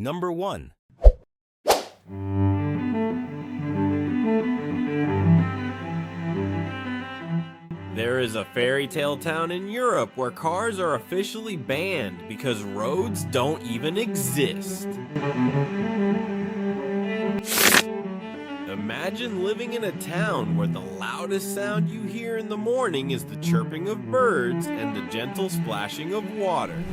Number 1. There is a fairy tale town in Europe where cars are officially banned because roads don't even exist. Imagine living in a town where the loudest sound you hear in the morning is the chirping of birds and the gentle splashing of water.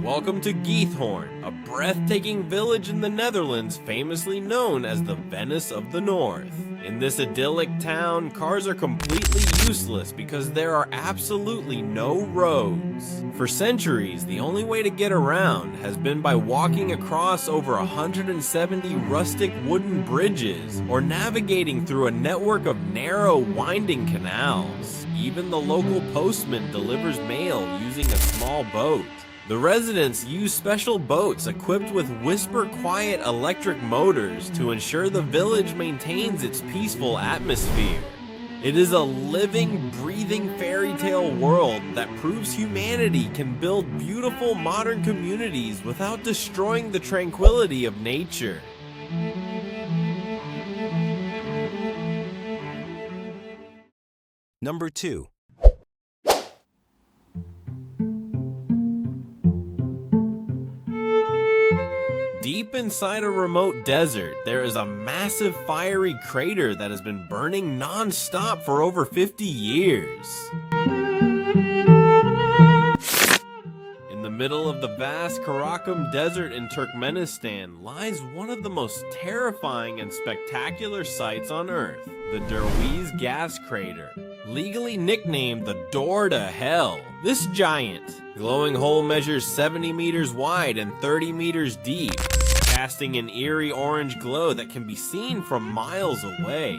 Welcome to Giethoorn, a breathtaking village in the Netherlands famously known as the Venice of the North. In this idyllic town, cars are completely useless because there are absolutely no roads. For centuries, the only way to get around has been by walking across over 170 rustic wooden bridges or navigating through a network of narrow, winding canals. Even the local postman delivers mail using a small boat. The residents use special boats equipped with whisper-quiet electric motors to ensure the village maintains its peaceful atmosphere. It is a living, breathing fairy tale world that proves humanity can build beautiful modern communities without destroying the tranquility of nature. Number 2. Deep inside a remote desert, there is a massive fiery crater that has been burning non-stop for over 50 years. In the middle of the vast Karakum Desert in Turkmenistan lies one of the most terrifying and spectacular sights on Earth, the Derweze gas crater. Legally nicknamed the Door to Hell, this giant, glowing hole measures 70 meters wide and 30 meters deep, casting an eerie orange glow that can be seen from miles away.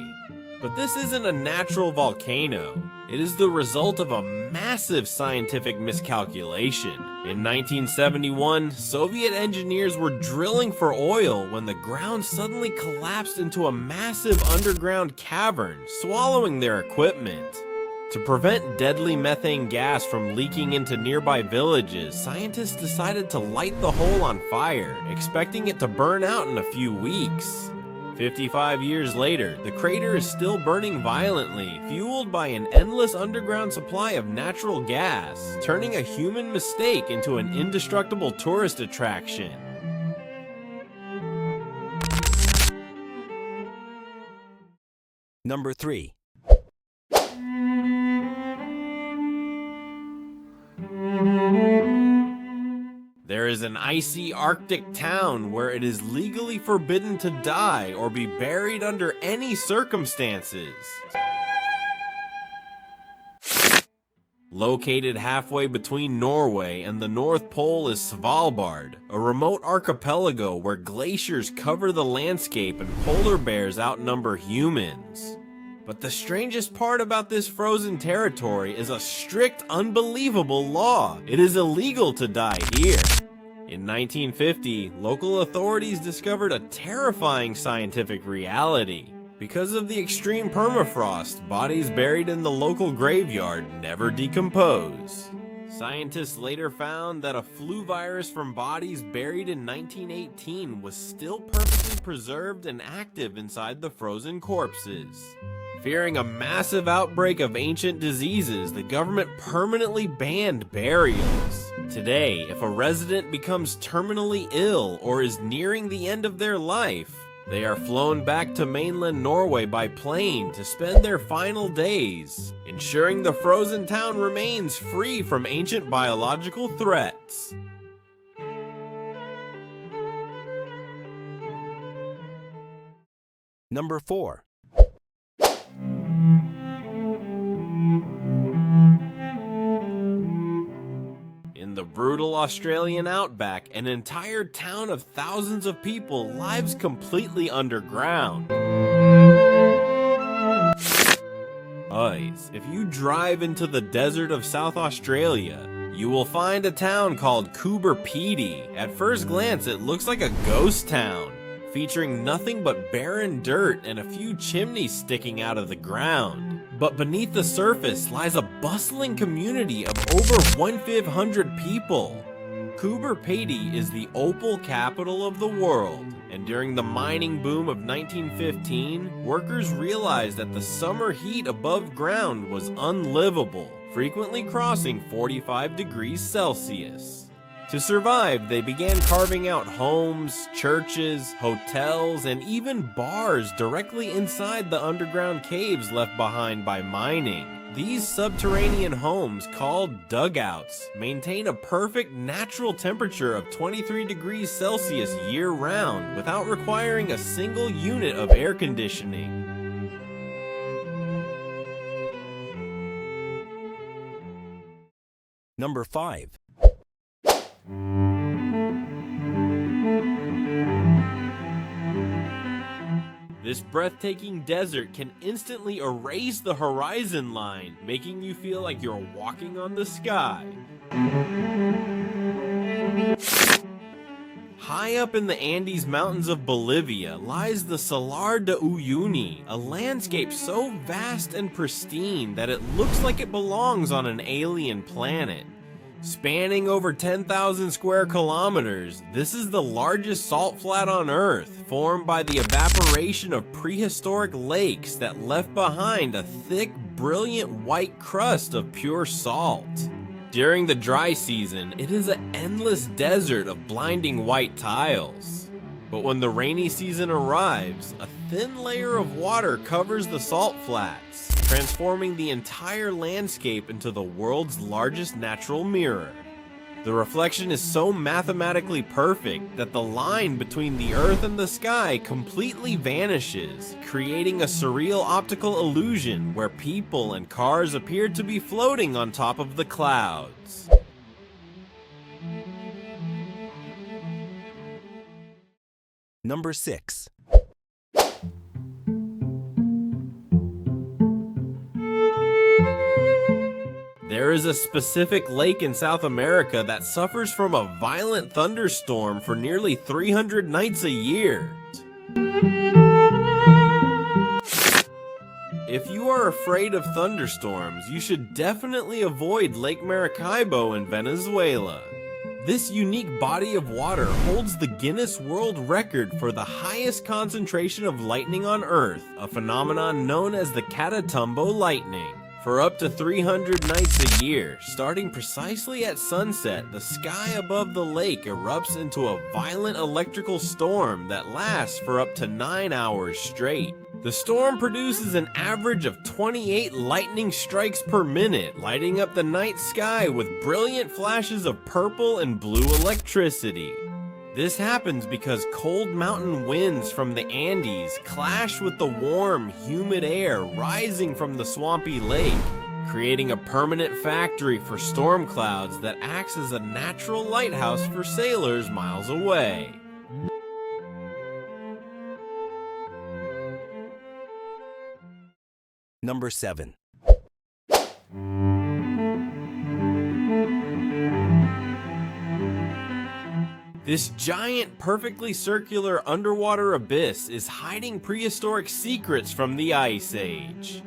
But this isn't a natural volcano. It is the result of a massive scientific miscalculation. In 1971, Soviet engineers were drilling for oil when the ground suddenly collapsed into a massive underground cavern, swallowing their equipment. To prevent deadly methane gas from leaking into nearby villages, scientists decided to light the hole on fire, expecting it to burn out in a few weeks. 55 years later, the crater is still burning violently, fueled by an endless underground supply of natural gas, turning a human mistake into an indestructible tourist attraction. Number 3. There is an icy Arctic town where it is legally forbidden to die or be buried under any circumstances. Located halfway between Norway and the North Pole is Svalbard, a remote archipelago where glaciers cover the landscape and polar bears outnumber humans. But the strangest part about this frozen territory is a strict, unbelievable law. It is illegal to die here. In 1950, local authorities discovered a terrifying scientific reality. Because of the extreme permafrost, bodies buried in the local graveyard never decompose. Scientists later found that a flu virus from bodies buried in 1918 was still perfectly preserved and active inside the frozen corpses. Fearing a massive outbreak of ancient diseases, the government permanently banned burials. Today, if a resident becomes terminally ill or is nearing the end of their life, they are flown back to mainland Norway by plane to spend their final days, ensuring the frozen town remains free from ancient biological threats. Number 4. In the brutal Australian outback, an entire town of thousands of people lives completely underground. If you drive into the desert of South Australia, you will find a town called Coober, Pedy. At first glance, it looks like a ghost town, featuring nothing but barren dirt and a few chimneys sticking out of the ground. But beneath the surface lies a bustling community of over 1,500 people. Coober Pedy is the opal capital of the world, and during the mining boom of 1915, workers realized that the summer heat above ground was unlivable, frequently crossing 45 degrees Celsius. To survive, they began carving out homes, churches, hotels, and even bars directly inside the underground caves left behind by mining. These subterranean homes, called dugouts, maintain a perfect natural temperature of 23 degrees Celsius year-round without requiring a single unit of air conditioning. Number 5. This breathtaking desert can instantly erase the horizon line, making you feel like you're walking on the sky. High up in the Andes Mountains of Bolivia lies the Salar de Uyuni, a landscape so vast and pristine that it looks like it belongs on an alien planet. Spanning over 10,000 square kilometers, this is the largest salt flat on Earth, formed by the evaporation of prehistoric lakes that left behind a thick, brilliant white crust of pure salt. During the dry season, it is an endless desert of blinding white tiles. But when the rainy season arrives, a thin layer of water covers the salt flats, transforming the entire landscape into the world's largest natural mirror. The reflection is so mathematically perfect that the line between the earth and the sky completely vanishes, creating a surreal optical illusion where people and cars appear to be floating on top of the clouds. Number 6. There is a specific lake in South America that suffers from a violent thunderstorm for nearly 300 nights a year. If you are afraid of thunderstorms, you should definitely avoid Lake Maracaibo in Venezuela. This unique body of water holds the Guinness World Record for the highest concentration of lightning on Earth, a phenomenon known as the Catatumbo lightning. For up to 300 nights a year, starting precisely at sunset, the sky above the lake erupts into a violent electrical storm that lasts for up to 9 hours straight. The storm produces an average of 28 lightning strikes per minute, lighting up the night sky with brilliant flashes of purple and blue electricity. This happens because cold mountain winds from the Andes clash with the warm, humid air rising from the swampy lake, creating a permanent factory for storm clouds that acts as a natural lighthouse for sailors miles away. Number 7. This giant, perfectly circular underwater abyss is hiding prehistoric secrets from the Ice Age.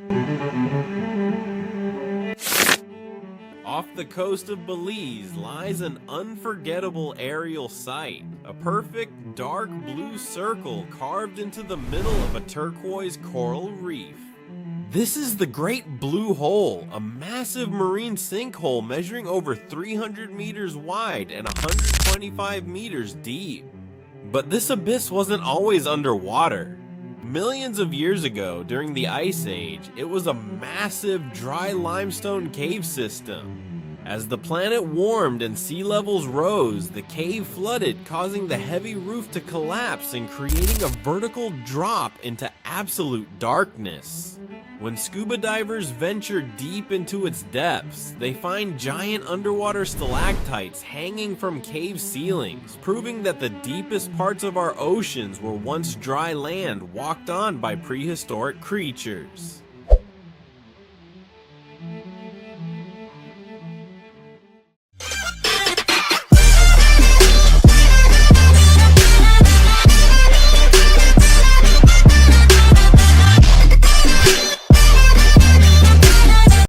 Off the coast of Belize lies an unforgettable aerial sight, a perfect dark blue circle carved into the middle of a turquoise coral reef. This is the Great Blue Hole, a massive marine sinkhole measuring over 300 meters wide and 125 meters deep. But this abyss wasn't always underwater. Millions of years ago, during the Ice Age, it was a massive dry limestone cave system. As the planet warmed and sea levels rose, the cave flooded, causing the heavy roof to collapse and creating a vertical drop into absolute darkness. When scuba divers venture deep into its depths, they find giant underwater stalactites hanging from cave ceilings, proving that the deepest parts of our oceans were once dry land walked on by prehistoric creatures.